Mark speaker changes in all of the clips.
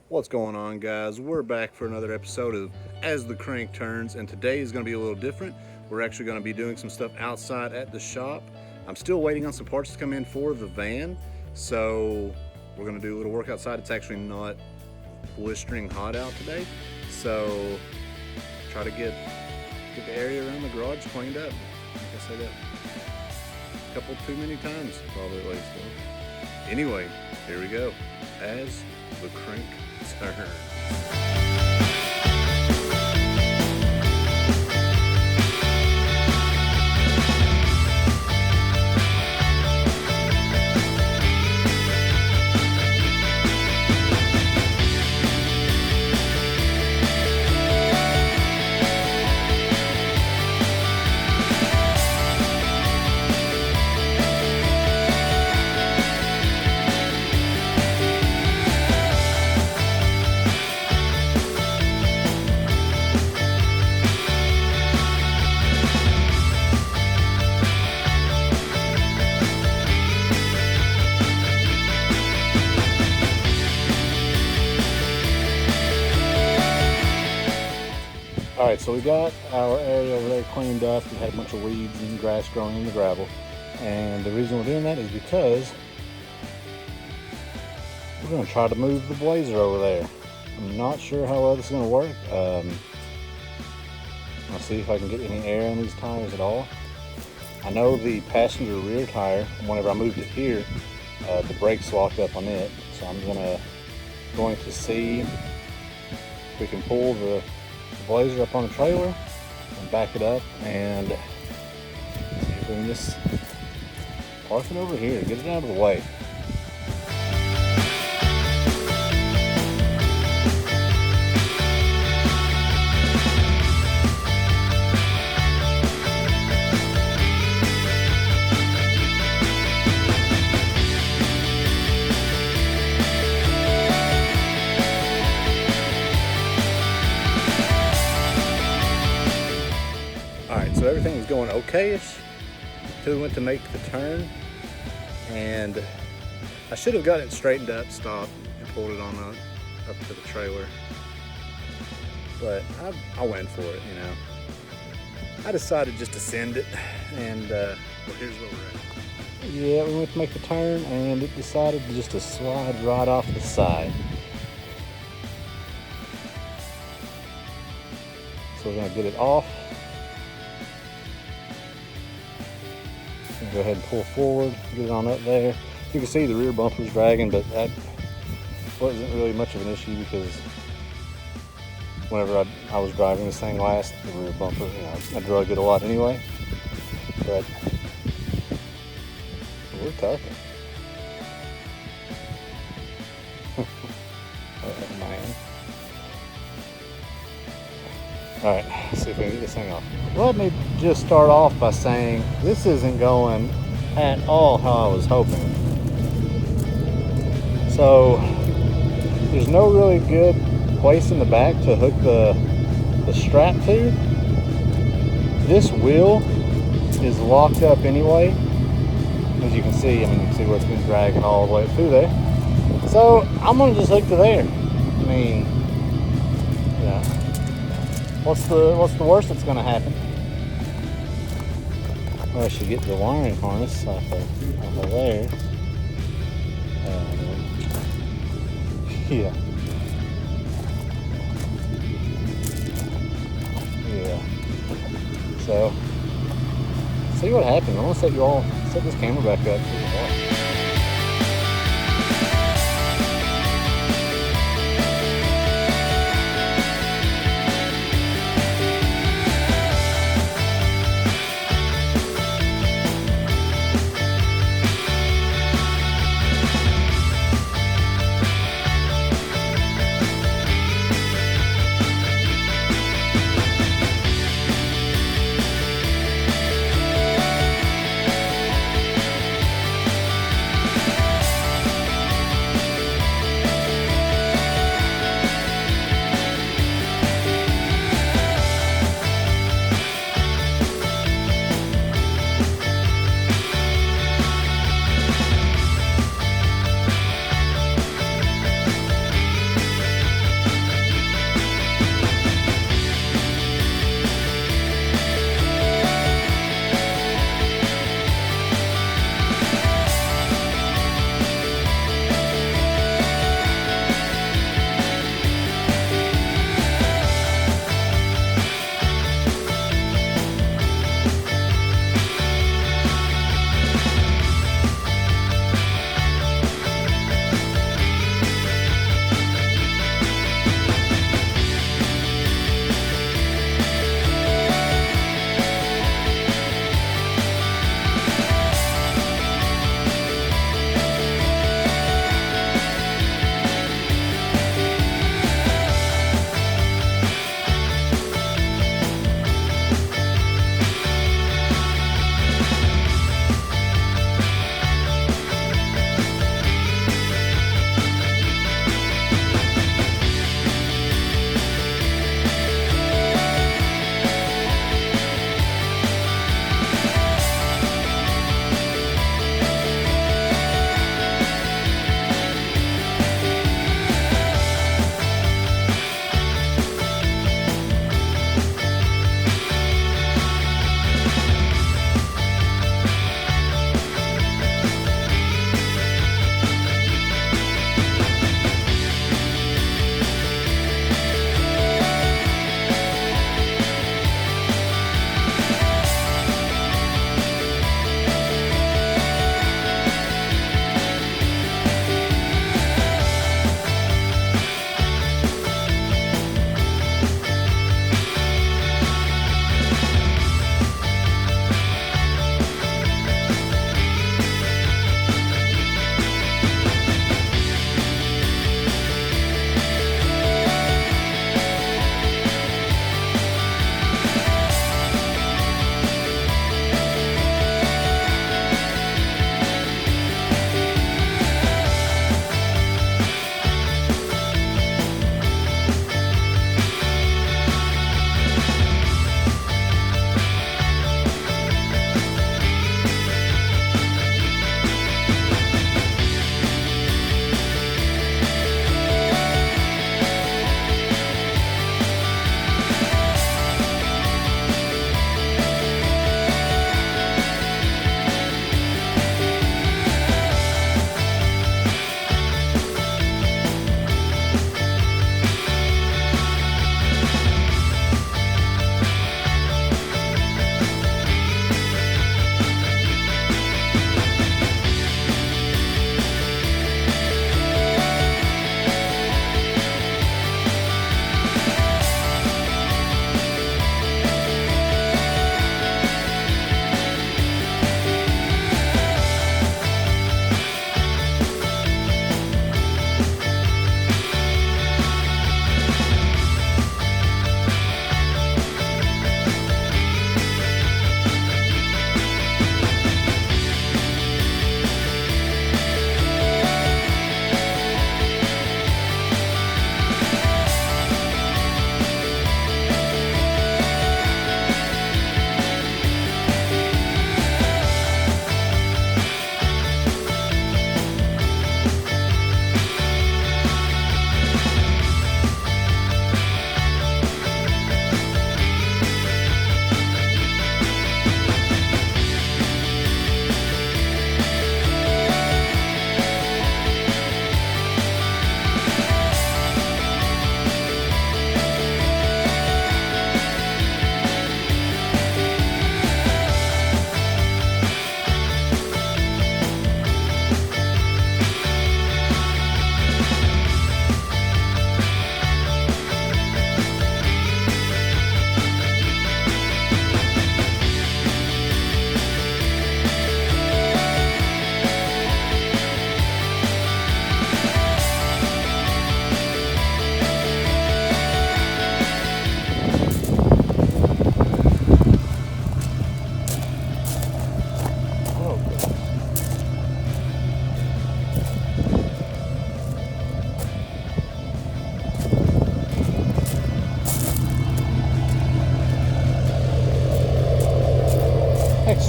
Speaker 1: What's going on, guys? We're back for another episode of As the Crank Turns, and today is going to be a little different. We're actually going to be doing some stuff outside at the shop. I'm still waiting on some parts to come in for the van, so we're going to do a little work outside. It's actually not blistering hot out today, so try to get the area around the garage cleaned up. Like I say that a couple too many times, probably at least. Anyway, here we go. As the Crank Turns. Alright, so we got our area over there cleaned up. We had a bunch of weeds and grass growing in the gravel. And the reason we're doing that is because we're going to try to move the Blazer over there. I'm not sure how well this is going to work. I'll see if I can get any air in these tires at all. I know the passenger rear tire, whenever I moved it here, the brakes locked up on it. So I'm going to see if we can pull the Blazer up on the trailer and back it up and see if we can just park it over here, get it out of the way. So everything was going okay-ish until we went to make the turn, and I should have got it straightened up, stopped, and pulled it on up to the trailer, but I went for it, you know. I decided just to send it, and well, here's where we're at. Yeah, we went to make the turn, and it decided just to slide right off the side. So we're gonna get it off. Go ahead and pull forward, get it on up there. You can see the rear bumper's dragging, but that wasn't really much of an issue because whenever I was driving this thing last, the rear bumper, you know, I drug it a lot anyway. But we're talking. Oh man. Alright, let's see if we can get this thing off. Let me just start off by saying this isn't going at all how I was hoping. So there's no really good place in the back to hook the strap to. This wheel is locked up anyway. As you can see, I mean, you can see where it's been dragging all the way through there. So I'm gonna just hook to there. I mean, yeah. What's the worst that's gonna happen? Well, I should get the wiring harness off of there. Yeah. Yeah. So, see what happens. I'm gonna set this camera back up.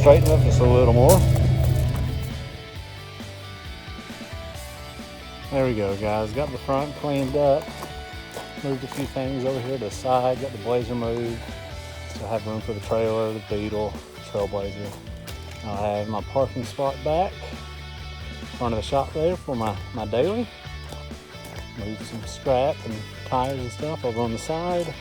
Speaker 1: straighten up just a little more. There we go, guys. Got the front cleaned up. Moved a few things over here to the side. Got the Blazer moved. Still have room for the trailer, the Beetle, Trailblazer. I have my parking spot back in front of the shop there for my daily. Moved some scrap and tires and stuff over on the side.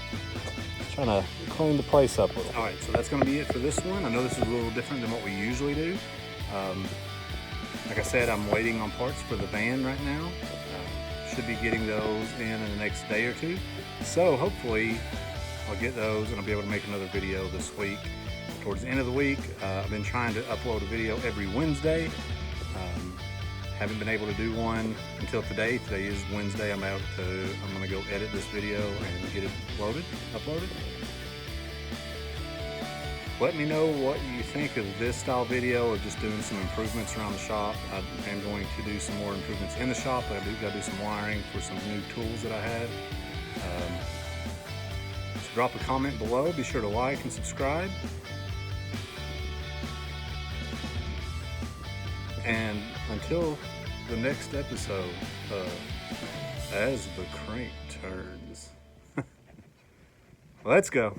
Speaker 1: Trying to clean the place up a little. All right, so that's going to be it for this one. I know this is a little different than what we usually do. Like I said, I'm waiting on parts for the van right now. Should be getting those in the next day or two. So hopefully I'll get those and I'll be able to make another video this week. Towards the end of the week, I've been trying to upload a video every Wednesday. Haven't been able to do one until today. Today is Wednesday. I'm gonna go edit this video and get it uploaded. Let me know what you think of this style video of just doing some improvements around the shop. I am going to do some more improvements in the shop. I gotta do some wiring for some new tools that I have. So drop a comment below. Be sure to like and subscribe. And until the next episode of As the Crank Turns. Let's go.